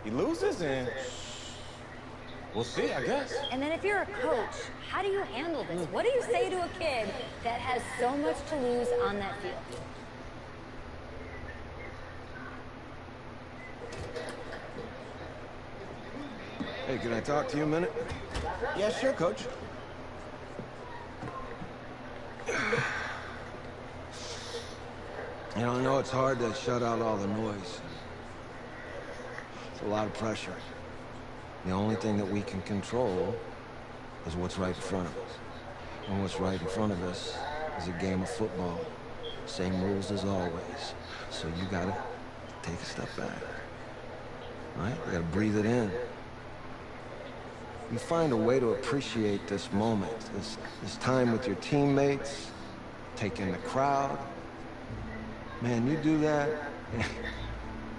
He loses and we'll see, I guess. And then if you're a coach, how do you handle this? What do you say to a kid that has so much to lose on that field? Hey, can I talk to you a minute? Yeah, sure, Coach. You know, I know it's hard to shut out all the noise. It's a lot of pressure. The only thing that we can control is what's right in front of us. And what's right in front of us is a game of football. Same rules as always. So you gotta take a step back. Right? You gotta breathe it in. You find a way to appreciate this moment, this time with your teammates, take in the crowd. Man, you do that,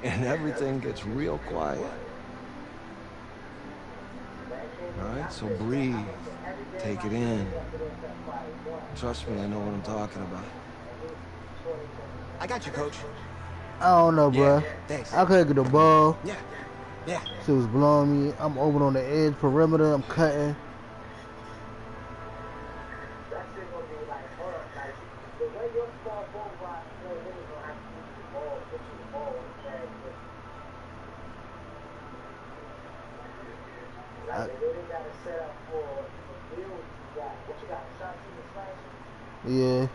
and everything gets real quiet. All right, so breathe, take it in. Trust me, I know what I'm talking about. I got you, Coach. I don't know, bro. Yeah, thanks. I couldn't get the ball. Yeah. She was blowing me. I'm open on the edge perimeter. I'm cutting. Yeah.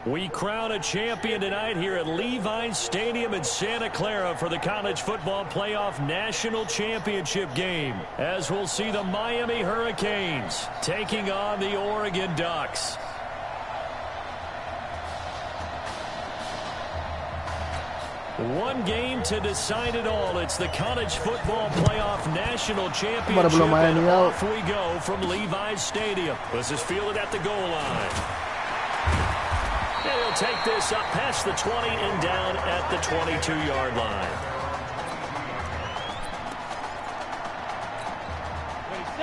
We crown a champion tonight here at Levi's Stadium in Santa Clara for the College Football Playoff National Championship game, as we'll see the Miami Hurricanes taking on the Oregon Ducks. One game to decide it all. It's the College Football Playoff National Championship, and off we go from Levi's Stadium. This is fielded at the goal line. And he'll take this up past the 20 and down at the 22-yard line.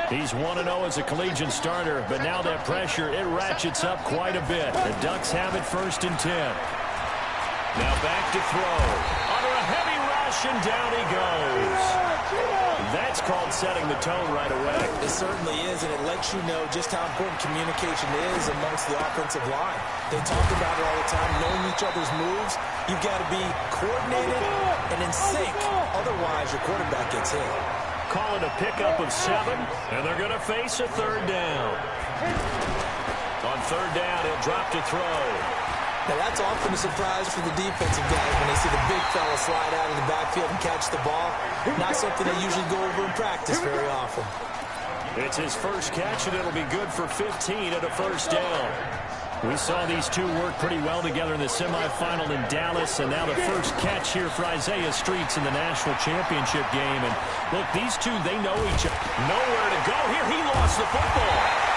He's 1-0 as a collegiate starter, but now that pressure, it ratchets up quite a bit. The Ducks have it 1st and 10. Now back to throw. Under a heavy rush, and down he goes. That's called setting the tone right away. It certainly is, and it lets you know just how important communication is amongst the offensive line. They talk about it all the time, knowing each other's moves. You've got to be coordinated and in sync. Otherwise, your quarterback gets hit. Call it a pickup of 7, and they're going to face a 3rd down. On 3rd down, he'll drop to throw. Now, that's often a surprise for the defensive guys when they see the big fella slide out of the backfield and catch the ball. Not something they usually go over in practice very often. It's his first catch, and it'll be good for 15 at a 1st down. We saw these two work pretty well together in the semifinal in Dallas, and now the first catch here for Isaiah Streets in the national championship game. And look, these two, they know each other. Nowhere to go here. He lost the football.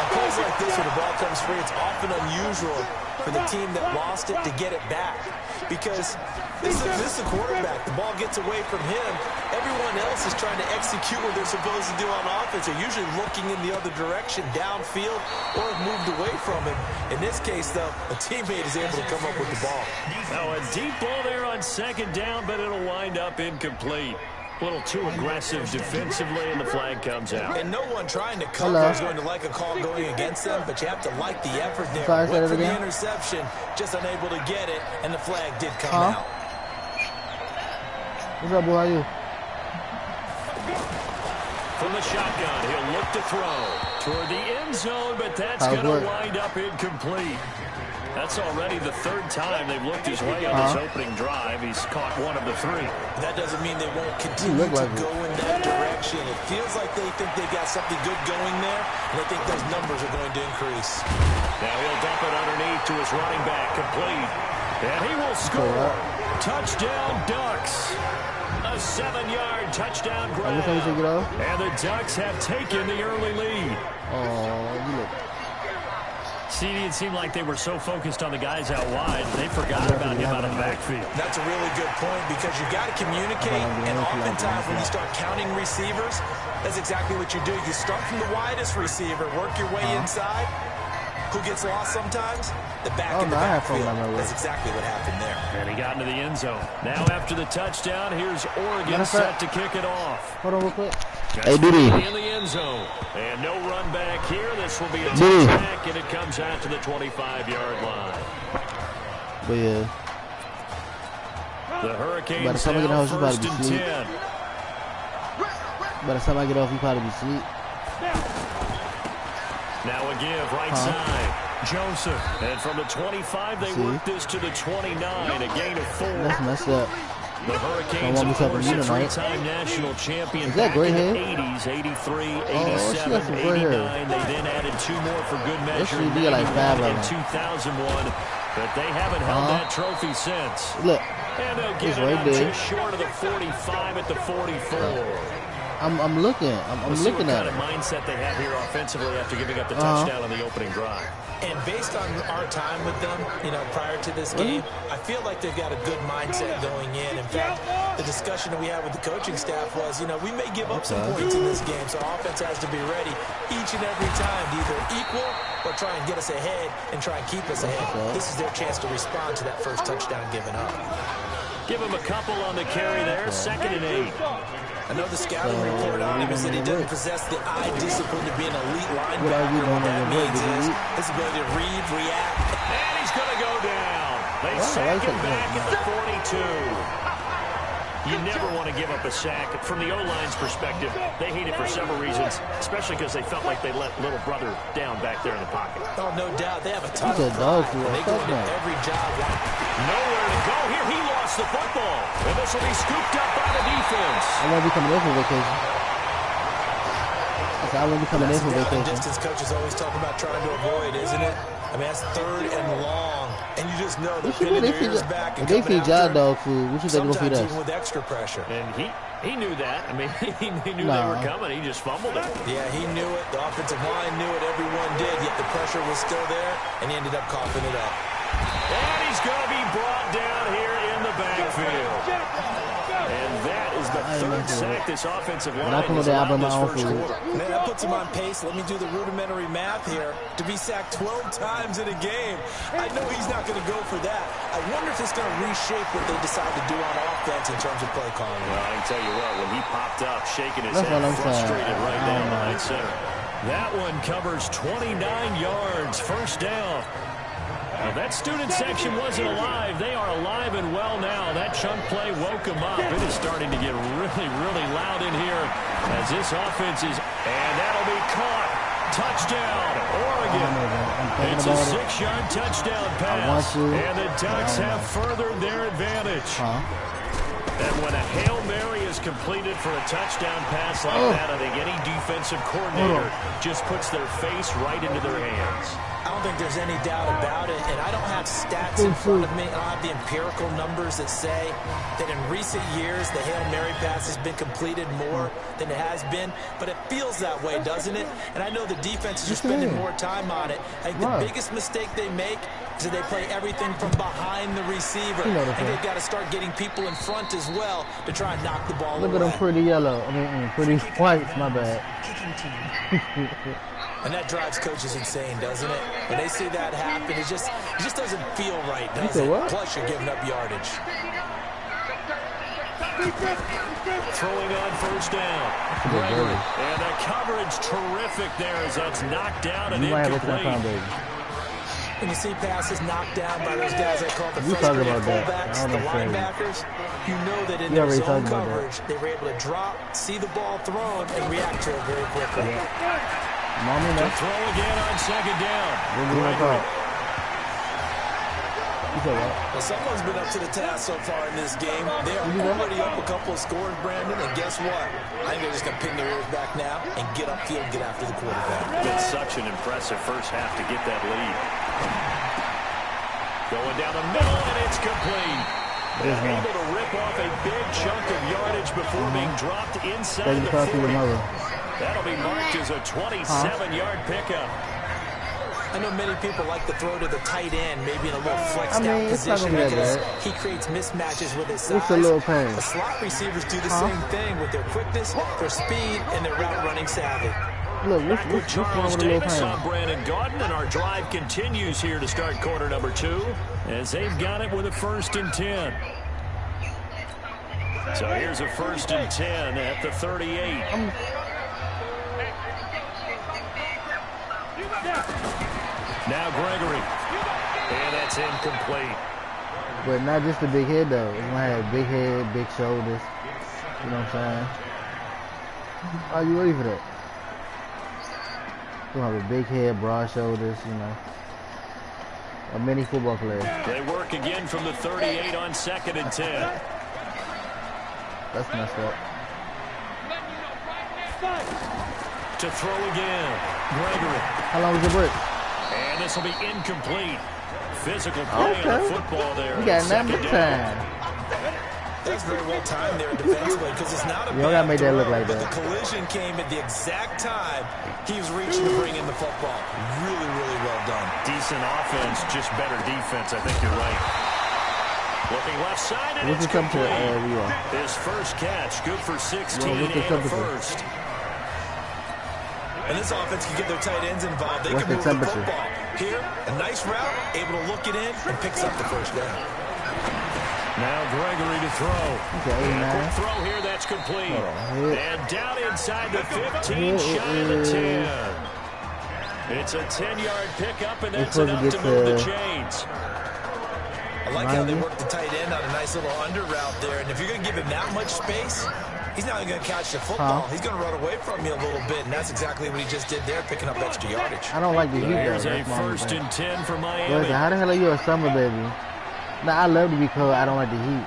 Plays like this where the ball comes free, it's often unusual for the team that lost it to get it back. Because this is the quarterback. The ball gets away from him. Everyone else is trying to execute what they're supposed to do on offense. They're usually looking in the other direction, downfield, or have moved away from it. In this case, though, a teammate is able to come up with the ball. Now a deep ball there on 2nd down, but it'll wind up incomplete. A little too aggressive defensively, and the flag comes out. And no one trying to cover is going to like a call going against them, but you have to like the effort there. Went for the interception, just unable to get it, and the flag did come out. What's up, boy? How are you? From the shotgun, he'll look to throw toward the end zone, but that's going to wind up incomplete. That's already the 3rd time they've looked his way on this opening drive. He's caught 1 of the 3. That doesn't mean they won't continue to go in that direction. It feels like they think they got something good going there, and I think those numbers are going to increase. Now he'll dump it underneath to his running back, complete. And he will score. Touchdown, Ducks. A 7-yard touchdown grab. And the Ducks have taken the early lead. Oh, you look. See, it seemed like they were so focused on the guys out wide, they forgot about him out of the backfield. That's a really good point because you've got to communicate, and oftentimes when you start counting receivers, that's exactly what you do. You start from the widest receiver, work your way inside, who gets lost sometimes? The back in the backfield. That's exactly what happened there. And he got into the end zone. Now after the touchdown, here's Oregon set to kick it off. Hold on real quick. Hey, Diddy. In the end zone. And no run back here. This will be a touchback, and it comes out to the 25-yard line. But yeah. The Hurricanes by the time I get off, you first probably and be asleep. 10. By the time I get off, you probably be asleep. Now a give, right side. Joseph. And from the 25, they work this to the 29, a gain of 4. That's messed up. The Hurricanes, of course, a three-time national champion back in the 80s, 83, 87, 89. They then added 2 more for good measure in 2001. But they haven't held that trophy since. Look, and they'll get it out just short of the 45 at the 44. I'm looking. I'm looking at it. What kind of mindset they have here offensively after giving up the touchdown on the opening drive. And based on our time with them, you know, prior to this game, I feel like they've got a good mindset going in. In fact, the discussion that we had with the coaching staff was, you know, we may give up some points in this game, so offense has to be ready each and every time to either equal or try and get us ahead and try and keep us ahead. This is their chance to respond to that first touchdown given up. Give him a couple on the carry there, 2nd and 8. I know the scouting report on him is that he doesn't possess the eye discipline to be an elite linebacker. What that means is his ability to read, react. And he's going to go down. They sack him back at the 42. You never want to give up a sack. From the O-line's perspective, they hate it for several reasons, especially because they felt like they let little brother down back there in the pocket. Oh, no doubt. They have a ton of pride. They go into every job. Nowhere to go here. He lost the football. And this will be scooped up by the defense. I won't be coming in for vacation. I won't be coming in for vacation. Distance coaches always talk about trying to avoid, isn't it? I mean, that's 3rd and long. And you just know they're pinning their ears back and coming feed y'all dog food. What you think they're going to feed us? Even with extra pressure. And he knew that. I mean, he knew they were coming. He just fumbled it. Yeah, he knew it. The offensive line knew it. Everyone did. Yet the pressure was still there, and he ended up coughing it up. And he's going to be brought down here in the backfield. And that is the 3rd sack this offensive line has allowed this first quarter. Man, that puts him on pace. Let me do the rudimentary math here. To be sacked 12 times in a game, I know he's not going to go for that. I wonder if it's going to reshape what they decide to do on offense in terms of play calling. Well, I can tell you what, when he popped up, shaking his head, frustrated right down behind center. That one covers 29 yards, 1st down. Now, that student section wasn't alive. They are alive and well now. That chunk play woke them up. It is starting to get really, really loud in here as this offense is, and that'll be caught. Touchdown, Oregon. It's a 6-yard touchdown pass. And the Ducks have furthered their advantage. And when a Hail Mary is completed for a touchdown pass like that, I think any defensive coordinator just puts their face right into their hands. I don't think there's any doubt about it, and I don't have stats in front of me. I don't have the empirical numbers that say that in recent years the Hail Mary pass has been completed more than it has been, but it feels that way, doesn't it? And I know the defenses are spending more time on it. I think the biggest mistake they make is that they play everything from behind the receiver, and they've got to start getting people in front as well to try and knock the ball away. Look at them pretty yellow. I mean, pretty white. My bad. And that drives coaches insane, doesn't it? When they see that happen, it just doesn't feel right, does it? Plus, you're giving up yardage. Throwing on 1st down. And the coverage terrific there as that's knocked down and incomplete. When you see passes knocked down by those guys I call the frustrated fullbacks, the linebackers, you know that in their zone coverage, they were able to drop, see the ball thrown, and react to it very quickly. To throw again on 2nd down. Well, someone's been up to the task so far in this game. They are already up a couple of scores, Brandon, and guess what? I think they're just going to pin their ears back now and get upfield and get after the quarterback. It's such an impressive first half to get that lead. Going down the middle, and it's complete. They're able to rip off a big chunk of yardage before being dropped inside the 40. That'll be marked as a 27-yard pickup. I know many people like to throw to the tight end, maybe in a little flexed out position because he creates mismatches with his size. It's a little pain. The slot receivers do the same thing with their quickness, their speed, and their route running savvy. Look, Back with what's wrong Charles with the little Davis. hand? I'm Brandon Gaudin, and our drive continues here to start quarter number 2 as they've got it with a 1st and 10. So here's a 1st and 10 at the 38. Now Gregory. And that's incomplete. But not just the big head, though. It's gonna have big head, big shoulders. You know what I'm saying? Are you ready for that? It's gonna have a big head, broad shoulders, you know. A mini football player. They work again from the 38 on 2nd and 10. That's messed up. To throw again. Gregory. How long is the break? And this will be incomplete. Physical play on the football there. We got nothing time. That's very well timed there defensively because it's not a You don't gotta make that look like but that. the collision came at the exact time he was reaching to bring in the football. Really, really well done. Decent offense, just better defense. I think you're right. Looking left side, and What's it's the temperature complete. we are? His first catch, good for 16 Well, what's the and a temperature? first. And this offense can get their tight ends involved. They What's can the move the temperature? football. Here, a nice route, able to look it in, and picks up the first down. Now Gregory to throw. Okay, And a 89. quick throw here, that's complete. Hit. And down inside the 15, shy of the 10. It's a 10-yard pickup, and that's supposed to enough get to move the to chains. I like how they 90. work the tight end on a nice little under route there. And if you're going to give him that much space, he's not going to catch the football. He's going to run away from you a little bit, and that's exactly what he just did there, picking up extra yardage. I don't like the heat, though. Here's a That's my only 1st thing. and 10 for Listen, Miami. how the hell are you a summer baby? Nah, I love to be cold. I don't like the heat.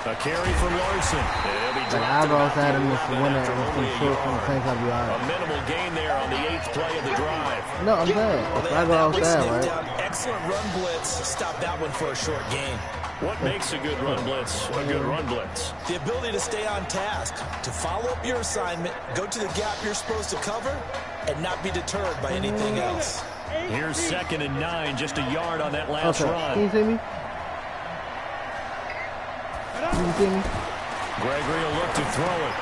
A carry for Larson. It'll be Like, dropped I'll go about outside and the miss the 11 winner after and only some a short from the yard. same time be all A right. minimal gain there on the 8th play of the drive. No, I'm saying. Well, If they I had go that one outside, sniffed right? out. Excellent run blitz. Stop that one for a short gain. What makes a good run blitz a good run blitz? The ability to stay on task, to follow up your assignment, go to the gap you're supposed to cover, and not be deterred by anything else. Here's 2nd and 9, just a yard on that last Okay. Can you run. see me? Can you see me? Gregory will look to throw it.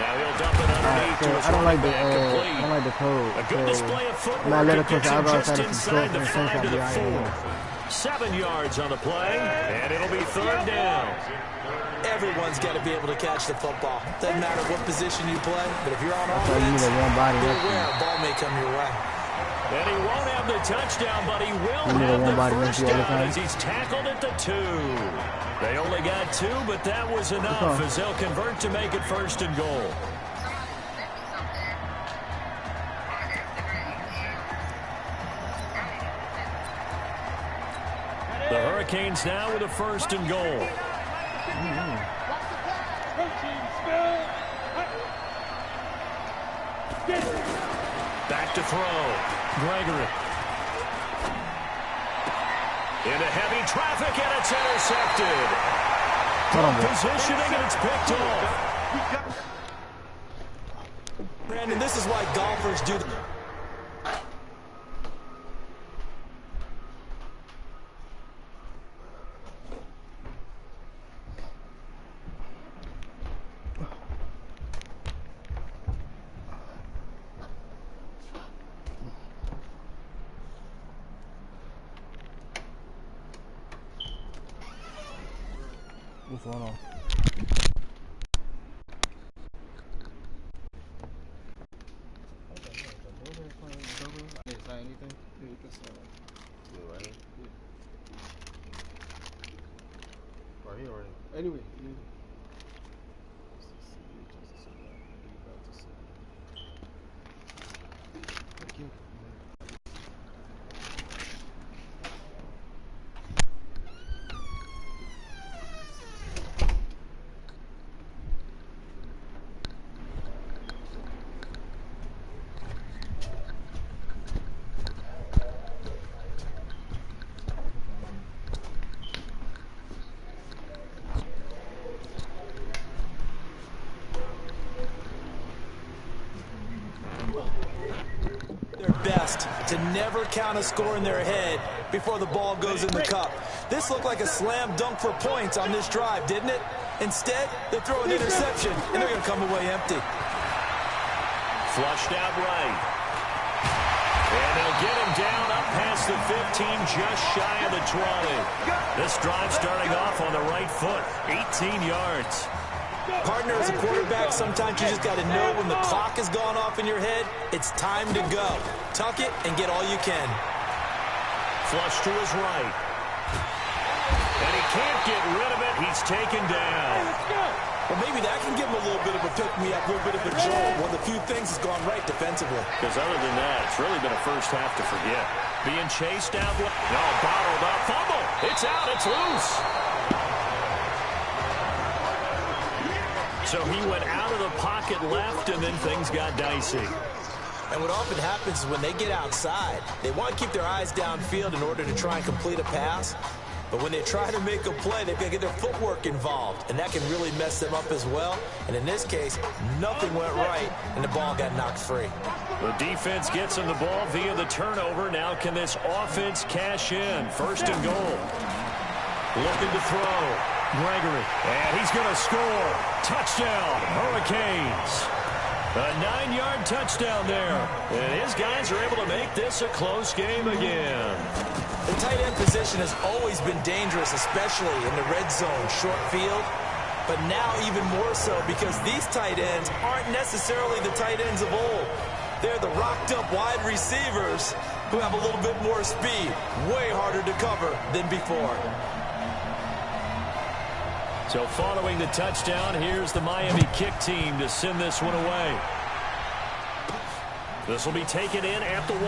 Now he'll dump it underneath So to his I don't like running the back, I complete. don't like the code. A good display of Not footwork. let It it push. gets I'll him go just outside of some inside short the from the same 5 to time the be all 4. right. 7 yards on the play, and it'll be 3rd down. Everyone's got to be able to catch the football. Doesn't matter what position you play, but if you're on That's why you offense, need a one body you're next to aware you. a ball may come your way. And he won't have the touchdown, but he will You need a have the one-body first next to you all the down time. as he's tackled at the 2. They only got 2, but that was enough as they'll convert to make it 1st and goal. The Hurricanes now with a 1st and goal. Back to throw. Gregory. Into heavy traffic, and it's intercepted. Hold on, bro. Positioning, and it's picked off. Brandon, this is why golfers do the... What's going on? I didn't say anything. Right here, right here. Anyway, thank you. their best to never count a score in their head before the ball goes in the cup. This looked like a slam dunk for points on this drive, didn't it? Instead, they throw an interception, and they're going to come away empty. Flushed out right. And they'll get him down up past the 15, just shy of the 20. This drive starting off on the right foot, 18 yards. Partner, as a quarterback, sometimes you just got to know when the clock has gone off in your head, it's time to go. Tuck it and get all you can. Flush to his right. And he can't get rid of it. He's taken down. Well, maybe that can give him a little bit of a pick-me-up, a little bit of a jolt. One of the few things that's gone right defensively. Because other than that, it's really been a first half to forget. Being chased out. No, bottled up. Fumble. It's out. It's loose. So he went out of the pocket left, and then things got dicey. And what often happens is when they get outside, they want to keep their eyes downfield in order to try and complete a pass. But when they try to make a play, they've got to get their footwork involved, and that can really mess them up as well. And in this case, nothing went right, and the ball got knocked free. The defense gets him the ball via the turnover. Now can this offense cash in? First and goal. Looking to throw. Gregory. And he's going to score. Touchdown, Hurricanes. A 9-yard touchdown there. And his guys are able to make this a close game again. The tight end position has always been dangerous, especially in the red zone, short field. But now even more so because these tight ends aren't necessarily the tight ends of old. They're the rocked-up wide receivers who have a little bit more speed. Way harder to cover than before. So following the touchdown, here's the Miami kick team to send this one away. This will be taken in at the 1.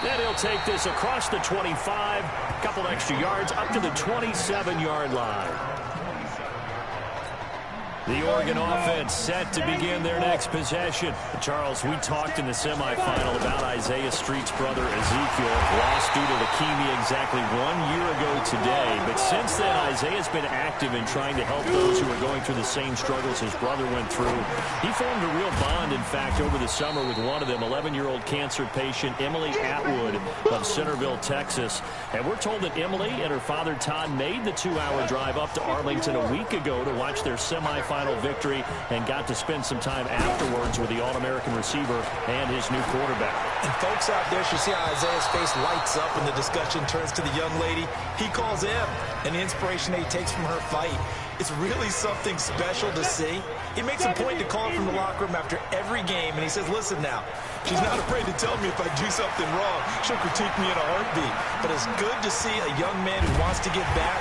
Then he'll take this across the 25, a couple extra yards up to the 27-yard line. The Oregon offense set to begin their next possession. Charles, we talked in the semifinal about Isaiah Street's brother Ezekiel, lost due to leukemia exactly 1 year ago today. But since then, Isaiah's been active in trying to help those who are going through the same struggles his brother went through. He formed a real bond, in fact, over the summer with one of them, 11-year-old cancer patient Emily Atwood of Centerville, Texas. And we're told that Emily and her father Todd made the 2-hour drive up to Arlington a week ago to watch their semifinal victory and got to spend some time afterwards with the All-American receiver and his new quarterback. And folks out there should see how Isaiah's face lights up when the discussion turns to the young lady he calls Em, and the inspiration that he takes from her fight. It's really something special to see. He makes a point to call her from the locker room after every game, and he says, listen now, she's not afraid to tell me if I do something wrong. She'll critique me in a heartbeat. But it's good to see a young man who wants to get back,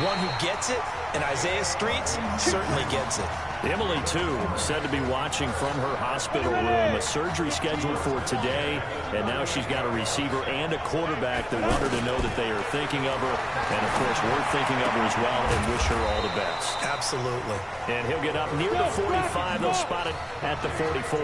one who gets it, and Isaiah Streets certainly gets it. Emily, too, said to be watching from her hospital room. A surgery scheduled for today, and now she's got a receiver and a quarterback that want her to know that they are thinking of her. And, of course, we're thinking of her as well and wish her all the best. Absolutely. And he'll get up near the 45. They'll spot it at the 44.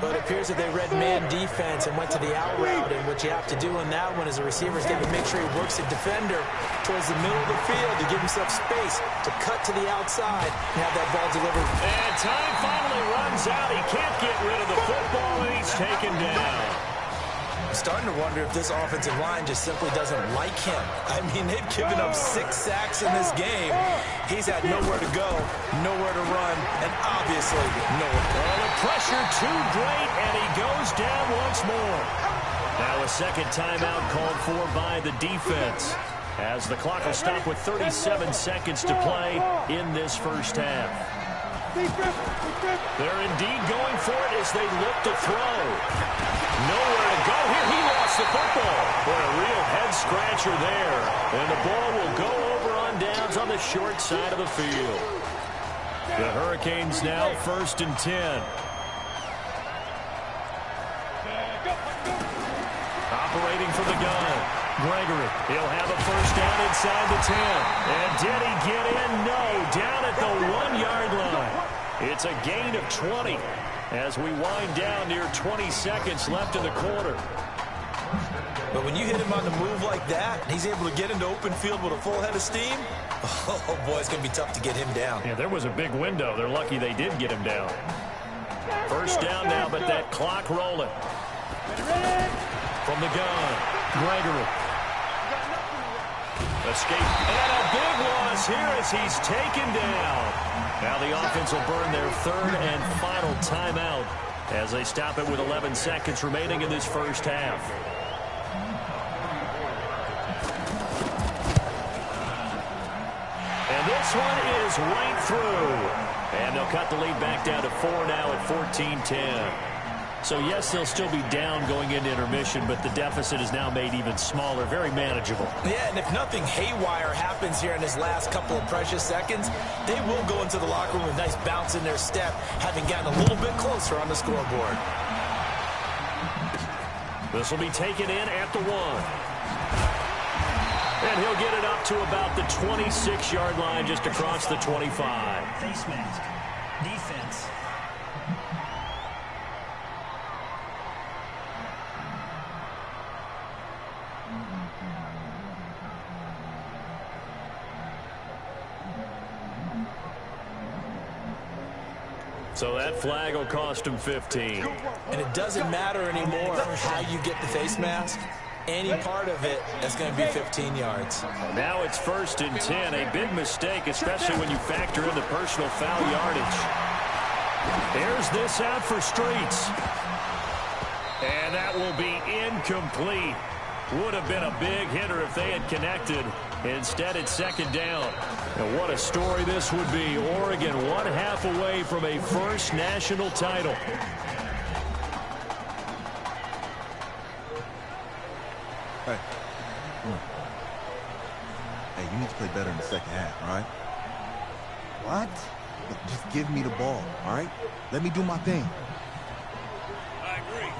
But it appears that they read man defense and went to the out route. And what you have to do in that one as a receiver is got to make sure he works a defender towards the middle of the field to give himself space to cut to the outside and have that ball delivered. And time finally runs out. He can't get rid of the football, and he's taken down. I'm starting to wonder if this offensive line just simply doesn't like him. I mean, they've given up 6 sacks in this game. He's had nowhere to go, nowhere to run, and obviously nowhere. Well, the pressure too great, and he goes down once more. Now a second timeout called for by the defense, as the clock will stop with 37 seconds to play in this first half. They're indeed going for it as they look to throw. Nowhere to go here. He lost the football. Boy, a real head-scratcher there. And the ball will go over on downs on the short side of the field. The Hurricanes now 1st and 10. Operating from the gun. Gregory, he'll have a first down inside the 10. And did he get in? No, down at the 1-yard line. It's a gain of 20 as we wind down near 20 seconds left in the quarter. But when you hit him on the move like that, he's able to get into open field with a full head of steam, oh boy, it's going to be tough to get him down. Yeah, there was a big window. They're lucky they did get him down. First down now, but that clock rolling. From the gun, Gregory. Escape. And a big loss here as he's taken down. Now the offense will burn their third and final timeout as they stop it with 11 seconds remaining in this first half. And this one is right through. And they'll cut the lead back down to 4 now at 14-10. So, yes, they'll still be down going into intermission, but the deficit is now made even smaller, very manageable. Yeah, and if nothing haywire happens here in his last couple of precious seconds, they will go into the locker room with a nice bounce in their step, having gotten a little bit closer on the scoreboard. This will be taken in at the 1. And he'll get it up to about the 26-yard line, just across the 25. Face mask. Defense. So that flag will cost him 15. And it doesn't matter anymore how you get the face mask. Any part of it is going to be 15 yards. Now it's 1st and 10. A big mistake, especially when you factor in the personal foul yardage. There's this out for Streets. And that will be incomplete. Would have been a big hitter if they had connected. Instead, it's 2nd down. And what a story this would be. Oregon 1/2 away from a first national title. Hey. Hey, you need to play better in the second half, all right? What? Look, just give me the ball, all right? Let me do my thing. I agree.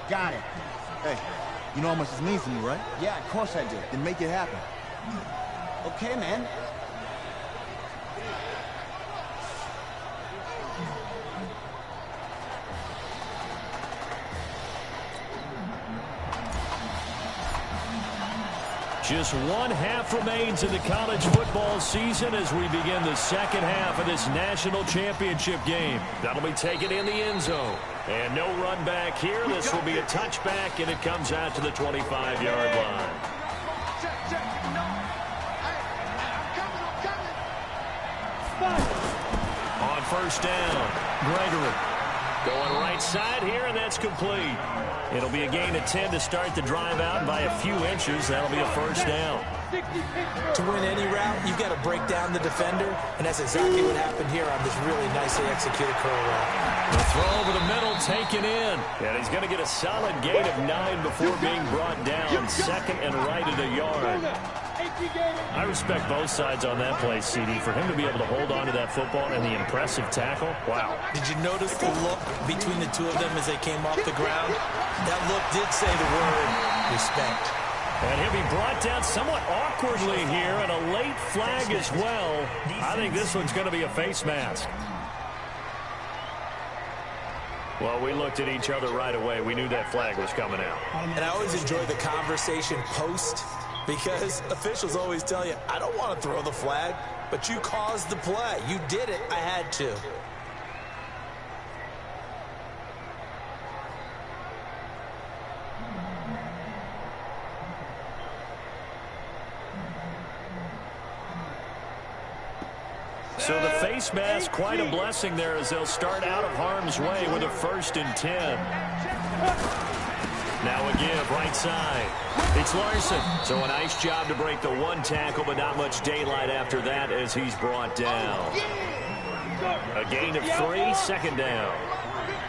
Got it. Hey, you know how much this means to me, right? Yeah, of course I do. Then make it happen. Okay, man. Just 1/2 remains in the college football season as we begin the second half of this national championship game. That'll be taken in the end zone. And no run back here. This will be a touchback, and it comes out to the 25-yard line. On 1st down, Gregory. Going right side here, and that's complete. It'll be a gain of 10 to start the drive out by a few inches. That'll be a 1st down. To win any route, you've got to break down the defender, and that's exactly what happened here on this really nicely executed curl route. The throw over the middle taken in. And he's going to get a solid gain of 9 before being brought down. 2nd and right at a yard. I respect both sides on that play, CD. For him to be able to hold on to that football and the impressive tackle, wow. Did you notice the look between the two of them as they came off the ground? That look did say the word respect. And he'll be brought down somewhat awkwardly here, and a late flag as well. I think this one's going to be a face mask. Well, we looked at each other right away. We knew that flag was coming out. And I always enjoy the conversation post, because officials always tell you, I don't want to throw the flag, but you caused the play. You did it. I had to. So the face mask, quite a blessing there as they'll start out of harm's way with a 1st and 10. Now a give, right side. It's Larson. So a nice job to break the 1 tackle, but not much daylight after that as he's brought down. A gain of 3, 2nd down.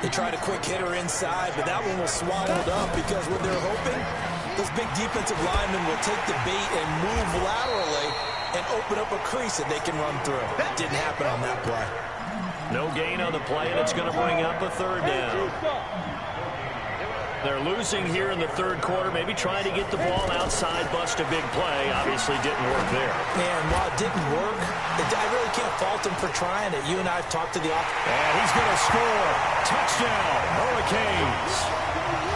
They tried a quick hitter inside, but that one was swallowed up because what they're hoping, those big defensive linemen will take the bait and move laterally and open up a crease that they can run through. That didn't happen on that play. No gain on the play, and it's going to bring up a 3rd down. They're losing here in the 3rd quarter, maybe trying to get the ball outside, bust a big play. Obviously didn't work there. And while it didn't work, I really can't fault him for trying it. You and I have talked to the offense. And he's going to score. Touchdown, Hurricanes.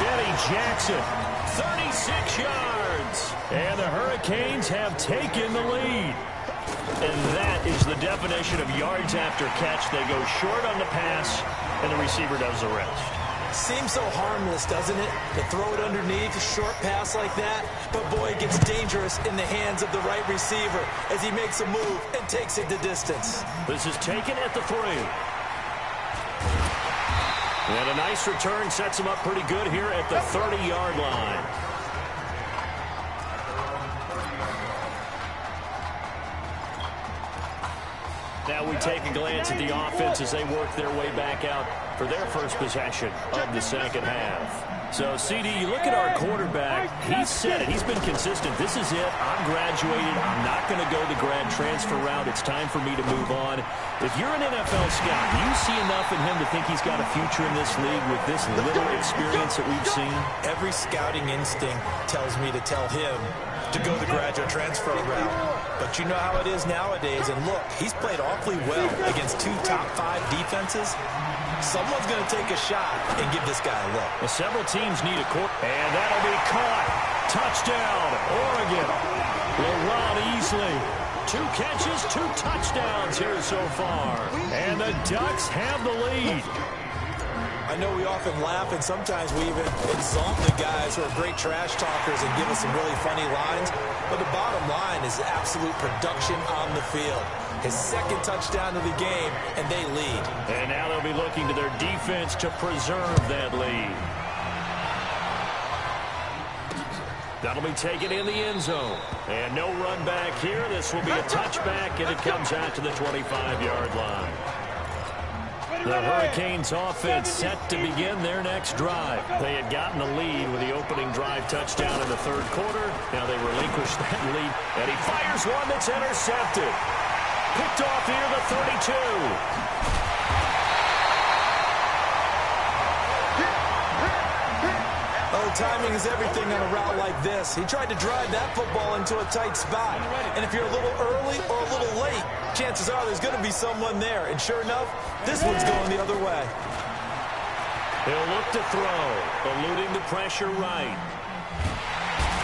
Denny Jackson, 36 yards. And the Hurricanes have taken the lead. And that is the definition of yards after catch. They go short on the pass, and the receiver does the rest. Seems so harmless, doesn't it? To throw it underneath, a short pass like that. But boy, it gets dangerous in the hands of the right receiver as he makes a move and takes it the distance. This is taken at the 3. And a nice return sets him up pretty good here at the 30-yard line. Now we take a glance at the offense as they work their way back out for their first possession of the second half. So, CD, you look at our quarterback, he said it. He's been consistent. This is it. I'm graduated. I'm not going to go the grad transfer route. It's time for me to move on. If you're an NFL scout, you see enough in him to think he's got a future in this league with this little experience that we've seen? Every scouting instinct tells me to tell him to go the graduate transfer route. But you know how it is nowadays. And look, he's played awfully well against 2 top 5 defenses. Someone's going to take a shot and give this guy a look. Well, several teams need a court. And that'll be caught. Touchdown, Oregon. LaRon Easley. 2 catches, 2 touchdowns here so far. And the Ducks have the lead. I know we often laugh, and sometimes we even insult the guys who are great trash talkers and give us some really funny lines. But the bottom line is absolute production on the field. His 2nd touchdown of the game, and they lead. And now they'll be looking to their defense to preserve that lead. That'll be taken in the end zone. And no run back here. This will be a touchback, and it comes out to the 25-yard line. The Hurricanes offense set to begin their next drive. They had gotten the lead with the opening drive touchdown in the 3rd quarter. Now they relinquish that lead, and he fires one that's intercepted. Picked off here, the 32. Oh, timing is everything on a route like this. He tried to drive that football into a tight spot. And if you're a little early or a little late, chances are there's going to be someone there. And sure enough, this one's going the other way. He'll look to throw, eluding the pressure right.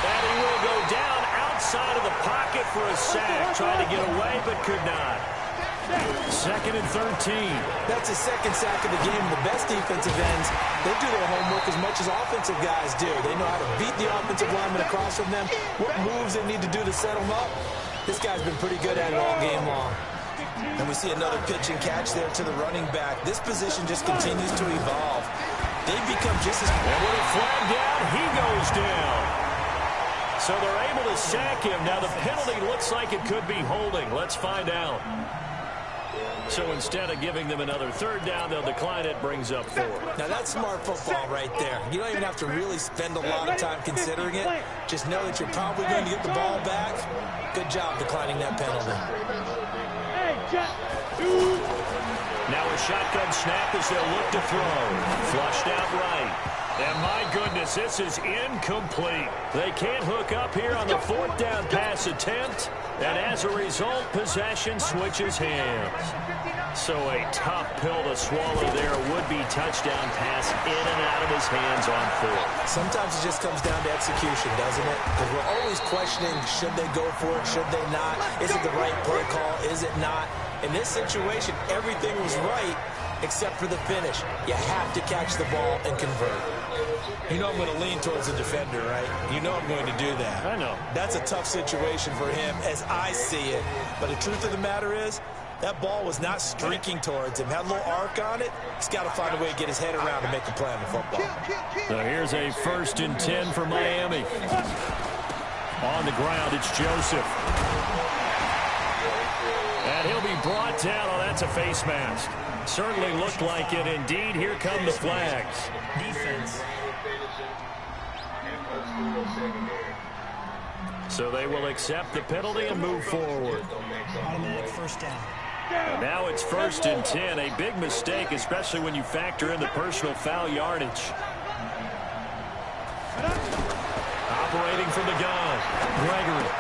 And he will go down outside of the pocket for a sack. Tried to get away, but could not. 2nd and 13. That's his 2nd sack of the game. The best defensive ends, they do their homework as much as offensive guys do. They know how to beat the offensive lineman across from them, what moves they need to do to set them up. This guy's been pretty good at it all game long. And we see another pitch and catch there to the running back. This position just continues to evolve. They've become just as... And with a flag down, he goes down. So they're able to sack him. Now the penalty looks like it could be holding. Let's find out. So instead of giving them another 3rd down, they'll decline it, brings up 4. Now that's smart football right there. You don't even have to really spend a lot of time considering it. Just know that you're probably going to get the ball back. Good job declining that penalty. Now a shotgun snap as they'll look to throw. Flushed out right. And my goodness, this is incomplete. They can't hook up here on the 4th down pass attempt. And as a result, possession switches hands. So a tough pill to swallow there. A would-be touchdown pass in and out of his hands on 4th. Sometimes it just comes down to execution, doesn't it? Because we're always questioning, should they go for it, should they not? Is it the right play call, is it not? In this situation, everything was right except for the finish. You have to catch the ball and convert. You know I'm going to lean towards the defender, right? You know I'm going to do that. I know. That's a tough situation for him as I see it. But the truth of the matter is, that ball was not streaking towards him. Had a little arc on it. He's got to find a way to get his head around and make a play on the football. So here's a 1st and 10 for Miami. On the ground, it's Joseph. And he'll be brought down. Oh, that's a face mask. Certainly looked like it. Indeed, here come the flags. Defense. So they will accept the penalty and move forward. Automatic 1st down. And now it's 1st and 10. A big mistake, especially when you factor in the personal foul yardage. Operating from the gun, Gregory.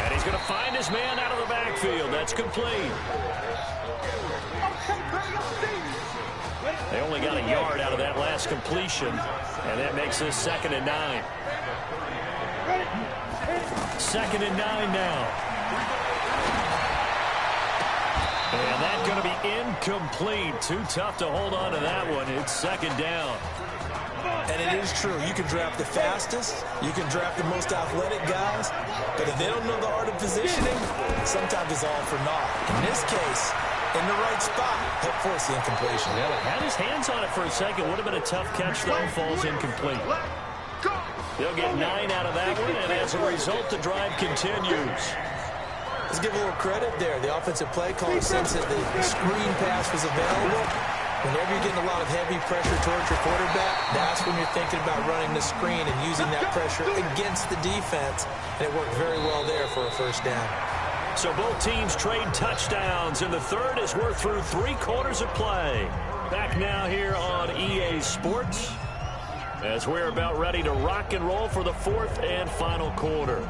And he's going to find his man out of the backfield. That's complete. They only got a yard out of that last completion, and that makes this 2nd and 9. 2nd and 9 now. And that's going to be incomplete. Too tough to hold on to that one. It's second down. And it is true. You can draft the fastest. You can draft the most athletic guys. But if they don't know the art of positioning, sometimes it's all for naught. In this case, in the right spot, help force the incompletion. Yeah, had his hands on it for a second. Would have been a tough catch, though. Falls incomplete. They'll get 9 out of that one, and as a result, the drive continues. Let's give a little credit there. The offensive play caller sense that the screen pass was available. Whenever you're getting a lot of heavy pressure towards your quarterback, that's when you're thinking about running the screen and using that pressure against the defense. And it worked very well there for a first down. So both teams trade touchdowns, and the third as we're through 3 quarters of play. Back now here on EA Sports as we're about ready to rock and roll for the 4th and final quarter.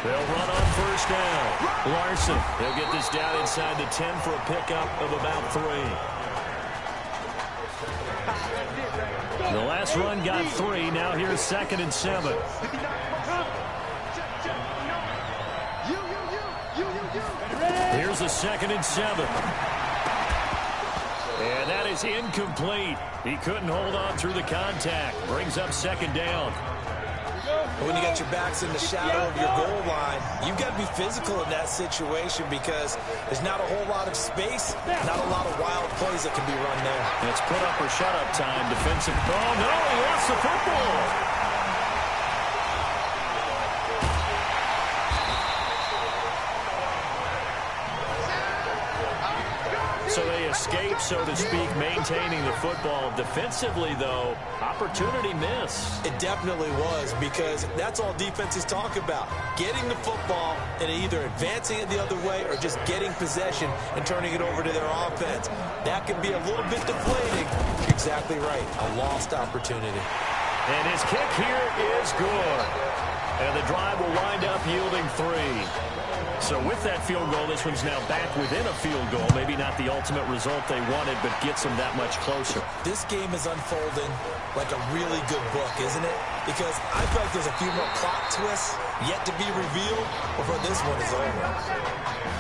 They'll run on first down. Larson, he'll get this down inside the 10 for a pickup of about 3. The last run got 3. Now here's 2nd and 7. Here's a 2nd and 7. And that is incomplete. He couldn't hold on through the contact. Brings up 2nd down. When you got your backs in the shadow of your goal line, you've got to be physical in that situation because there's not a whole lot of space, not a lot of wild plays that can be run there. It's put up or shut up time. Defensive. Oh, no, he lost the football. So they escape, so to speak, maintaining the football. Defensively, though, opportunity miss. It definitely was because that's all defenses talk about. Getting the football and either advancing it the other way or just getting possession and turning it over to their offense. That can be a little bit deflating. You're exactly right. A lost opportunity. And his kick here is good. And the drive will wind up yielding 3. So with that field goal, this one's now back within a field goal. Maybe not the ultimate result they wanted, but gets them that much closer. This game is unfolding like a really good book, isn't it? Because I feel like there's a few more plot twists yet to be revealed before this one is over.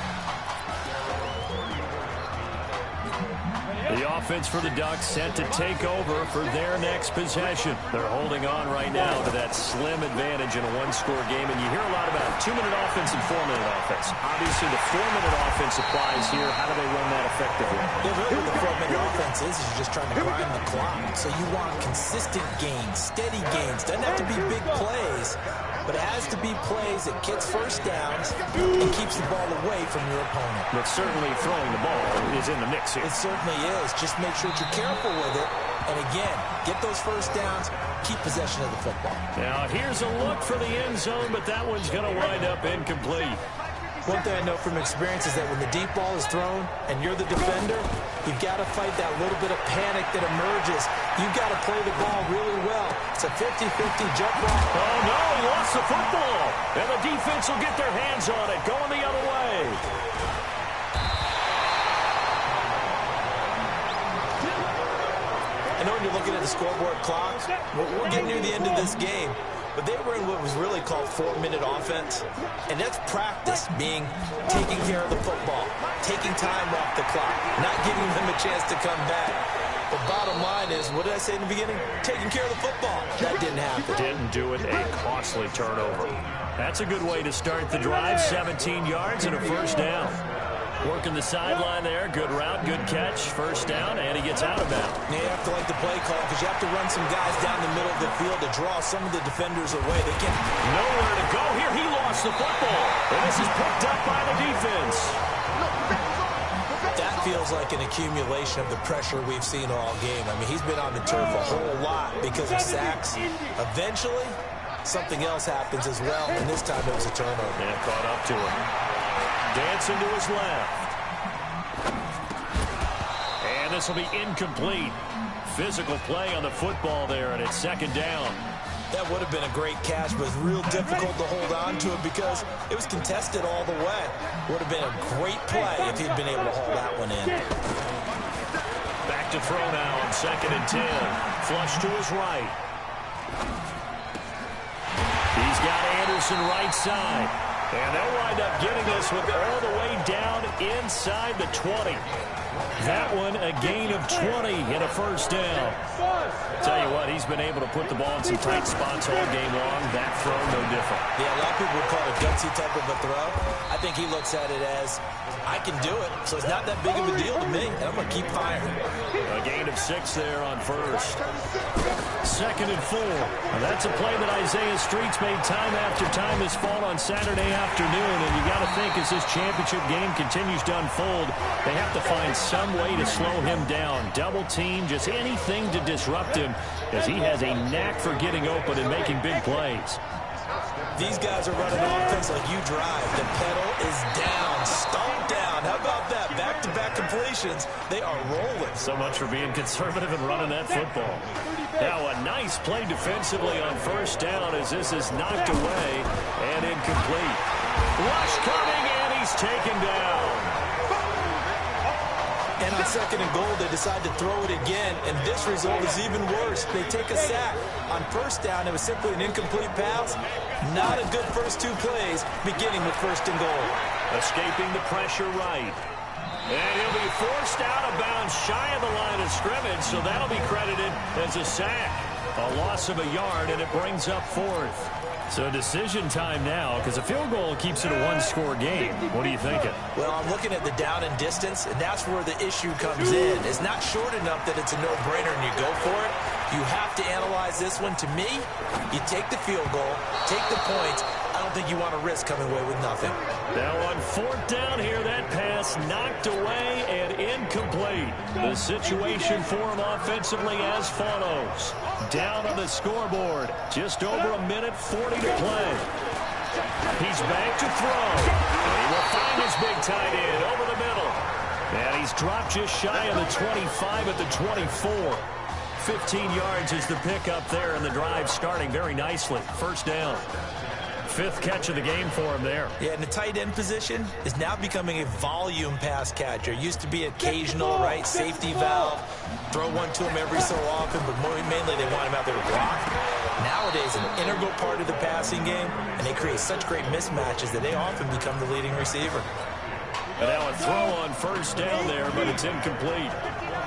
The offense for the Ducks set to take over for their next possession. They're holding on right now to that slim advantage in a one-score game. And you hear a lot about 2-minute offense and 4-minute offense. Obviously, the 4-minute offense applies here. How do they run that effectively? Yeah, really what the 4-minute offense is you're just trying to grind the clock. So you want consistent gains, steady gains. Doesn't have to be big plays, but it has to be plays that gets first downs and keeps the ball away from your opponent. But certainly throwing the ball is in the mix here. It certainly is. Just make sure that you're careful with it. And again, get those first downs, keep possession of the football. Now here's a look for the end zone, but that one's going to wind up incomplete. One thing I know from experience is that when the deep ball is thrown and you're the defender, you've got to fight that little bit of panic that emerges. You've got to play the ball really well. It's a 50-50 jump ball. Oh, no, he lost the football. And the defense will get their hands on it, going the other way. I know when you're looking at the scoreboard clock, we're getting near the end of this game. But they were in what was really called 4-minute offense. And that's practice, being taking care of the football, taking time off the clock, not giving them a chance to come back. The bottom line is, what did I say in the beginning? Taking care of the football. That didn't happen. Didn't do it. A costly turnover. That's a good way to start the drive. 17 yards and a first down. Working the sideline there. Good route, good catch. First down, and he gets out of bounds. You have to like the play call because you have to run some guys down the middle of the field to draw some of the defenders away. They can't. Nowhere to go here. He lost the football. And this is picked up by the defense. That feels like an accumulation of the pressure we've seen all game. I mean, he's been on the turf a whole lot because of sacks. Eventually, something else happens as well, and this time it was a turnover. Yeah, caught up to him. Dancing to his left. And this will be incomplete. Physical play on the football there, and it's second down. That would have been a great catch, but it was real difficult to hold on to it because it was contested all the way. Would have been a great play if he'd been able to hold that one in. Back to throw now on 2nd and 10. Flush to his right. He's got Anderson right side. And they'll wind up getting this one all the way down inside the 20. That one a gain of 20 and a first down. Tell you what, he's been able to put the ball in some tight spots all game long. That throw, no different. Yeah, a lot of people would call it a gutsy type of a throw. I think he looks at it as, I can do it, so it's not that big of a deal to me, and I'm going to keep firing. A gain of 6 there on first. 2nd and 4. Now that's a play that Isaiah Streets made time after time this fall on Saturday afternoon, and you got to think as this championship game continues to unfold, they have to find some way to slow him down. Double team, just anything to disrupt him, as he has a knack for getting open and making big plays. These guys are running offense like you drive. The pedal is down, stomp down. How about that? Back-to-back completions. They are rolling. So much for being conservative and running that football. Now a nice play defensively on first down as this is knocked away and incomplete. Rush coming, and he's taken down. And on 2nd and goal, they decide to throw it again, and this result is even worse. They take a sack. On first down, it was simply an incomplete pass. Not a good first 2 plays, beginning with 1st and goal. Escaping the pressure right. And he'll be forced out of bounds shy of the line of scrimmage, so that'll be credited as a sack. A loss of a yard, and it brings up 4th. So decision time now, because a field goal keeps it a 1-score game. What are you thinking? Well, I'm looking at the down and distance, and that's where the issue comes in. It's not short enough that it's a no-brainer and you go for it. You have to analyze this one. To me, you take the field goal, take the points. I don't think you want to risk coming away with nothing. Now on 4th down here, that pass knocked away and incomplete. The situation for him offensively as follows. Down on the scoreboard, just over a minute 40 to play. He's back to throw. And he will find his big tight end over the middle. And he's dropped just shy of the 25 at the 24. 15 yards is the pickup there, and the drive starting very nicely. First down. 5th catch of the game for him there. Yeah, and the tight end position is now becoming a volume pass catcher. Used to be occasional, right, safety valve. Throw one to him every so often, but mainly they want him out there to block. Nowadays, an integral part of the passing game, and they create such great mismatches that they often become the leading receiver. And now a throw on first down there, but it's incomplete.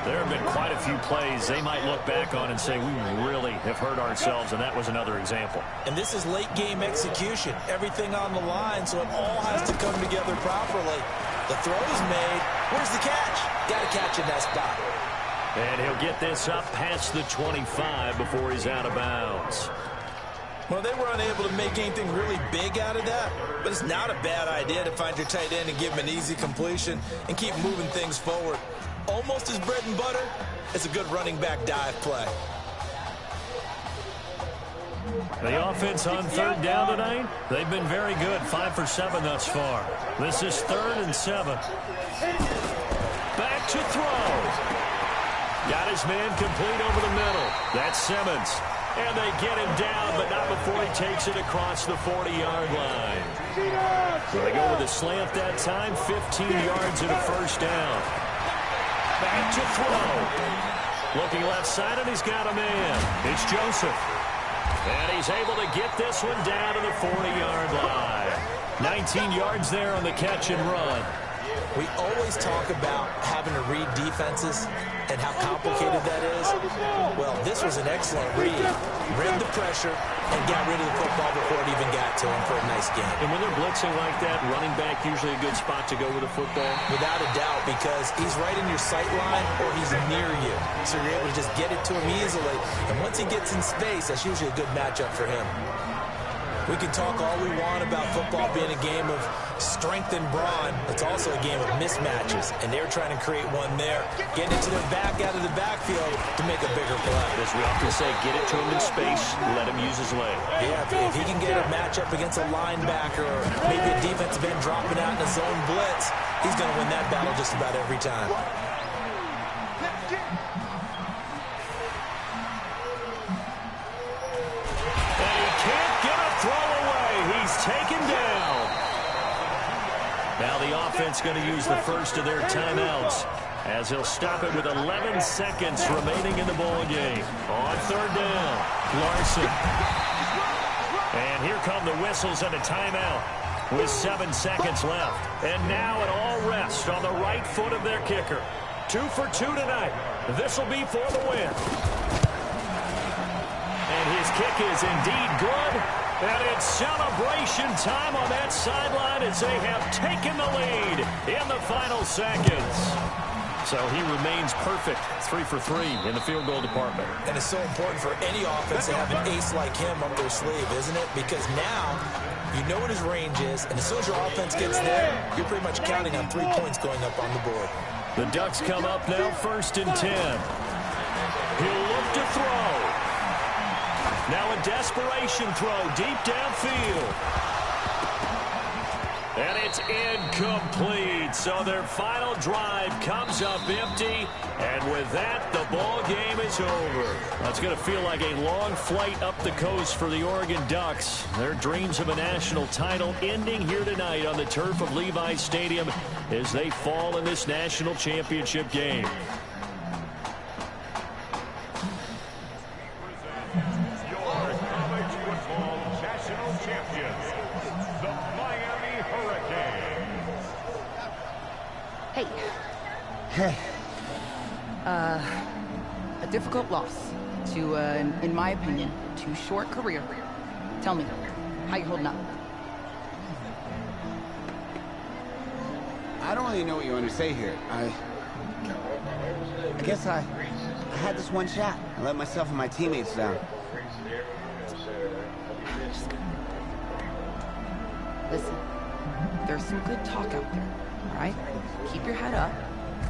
There have been quite a few plays they might look back on and say, we really have hurt ourselves, and that was another example. And this is late-game execution. Everything on the line, so it all has to come together properly. The throw is made. Where's the catch? Got to catch in that spot. And he'll get this up past the 25 before he's out of bounds. Well, they were unable to make anything really big out of that, but it's not a bad idea to find your tight end and give him an easy completion and keep moving things forward. Almost as bread and butter as a good running back dive play. The offense on 3rd down tonight, they've been very good, 5 for 7 thus far. This is 3rd and 7. Back to throw. Got his man complete over the middle. That's Simmons. And they get him down, but not before he takes it across the 40-yard line. So they go with a slant that time, 15 yards and a first down. Back to throw. Looking left side, and he's got a man. It's Joseph. And he's able to get this one down to the 40-yard line. 19 yards there on the catch and run. We always talk about having to read defenses and how complicated that is. Well, this was an excellent read. Read the pressure and got rid of the football before it even got to him for a nice game. And when they're blitzing like that, running back usually a good spot to go with the football? Without a doubt, because he's right in your sight line or he's near you. So you're able to just get it to him easily. And once he gets in space, that's usually a good matchup for him. We can talk all we want about football being a game of strength and brawn. It's also a game of mismatches, and they're trying to create one there. Getting it to their back out of the backfield to make a bigger play. As we often say, get it to him in space, let him use his leg. Yeah, if he can get a matchup against a linebacker or maybe a defensive end dropping out in a zone blitz, he's going to win that battle just about every time. Now the offense going to use the first of their timeouts, as he'll stop it with 11 seconds remaining in the ball game. On third down, Larson. And here come the whistles and a timeout with 7 seconds left. And now it all rests on the right foot of their kicker. 2 for 2 tonight. This will be for the win. And his kick is indeed good. And it's celebration time on that sideline as they have taken the lead in the final seconds. So he remains perfect, 3 for 3 in the field goal department. And it's so important for any offense to have an ace like him up their sleeve, isn't it? Because now you know what his range is, and as soon as your offense gets there, you're pretty much counting on 3 points going up on the board. The Ducks come up now, 1st and 10. He'll look to throw. Now a desperation throw deep downfield. And it's incomplete. So their final drive comes up empty. And with that, the ball game is over. That's going to feel like a long flight up the coast for the Oregon Ducks. Their dreams of a national title ending here tonight on the turf of Levi Stadium as they fall in this national championship game. Hey. A difficult loss to, in my opinion, too short career. Tell me, how you holding up? I don't really know what you want to say here. I guess I had this one shot. I let myself and my teammates down. Listen, there's some good talk out there, all right? Keep your head up,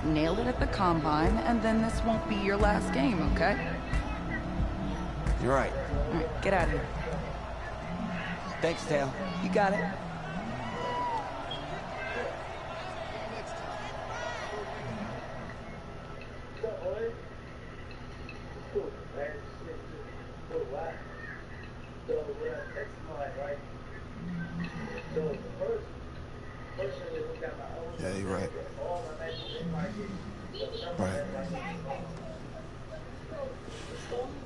nail it at the combine, and then this won't be your last game, okay? You're right. All right, get out of here. Thanks, Tail. You got it. Yeah, you're right. Right.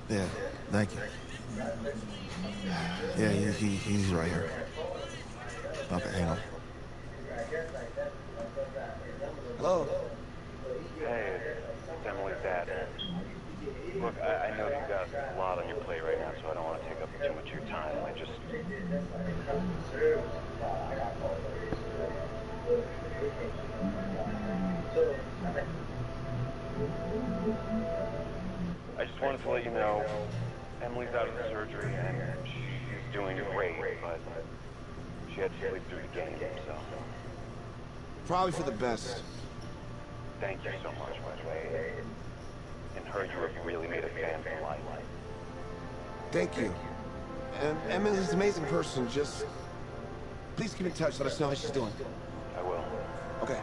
Yeah, thank you. Yeah, he's right here. Okay, hang on. Hello. Hey, it's Emily's dad. Look, I know you've got a lot on your plate right now, so I don't want to take up too much of your time. I just wanted to let you know Emily's out of the surgery and she's doing great, but she had to sleep through the game, so. Probably for the best. Thank you so much, by the way. In her, you have really made a fan for life. Thank you. And Emily's an amazing person. Just please keep in touch. Let us know how she's doing. I will. Okay.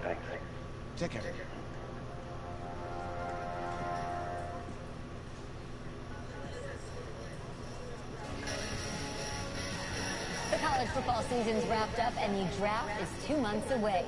Thanks. Take care. The college football season's wrapped up and the draft is 2 months away.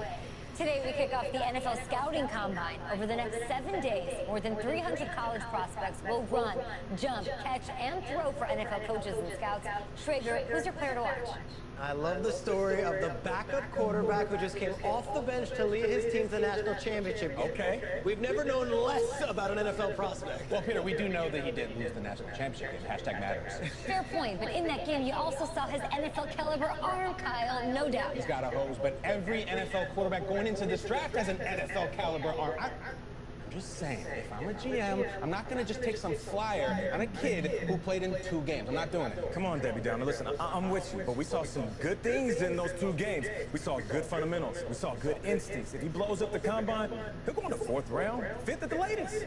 Today we kick off the NFL Scouting Combine. Over the next 7 days, more than 300 college prospects will run, jump, catch, and throw for NFL coaches and scouts. Schrager, who's your player to watch? I love the story of the backup quarterback who just came off the bench to lead his team to the national championship game. Okay. We've never known less about an NFL prospect. Well, Peter, we do know that he did lose the national championship game. Hashtag matters. Fair point, but in that game you also saw his NFL caliber arm, Kyle, no doubt. He's got a hose, but every NFL quarterback going into this draft has an NFL caliber arm. I'm just saying, if I'm a GM, I'm not going to just take some flyer on a kid who played in 2 games. I'm not doing it. Come on, Debbie Downer. Listen, I'm with you, but we saw some good things in those 2 games. We saw good fundamentals. We saw good instincts. If he blows up the combine, he'll go in the 4th round, 5th at the latest.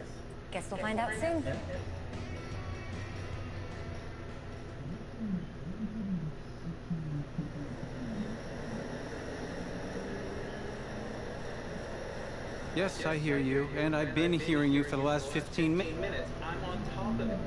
Guess we'll find out soon. Yes, I hear you, and I've been hearing you for the last 15 minutes. I'm on top of it.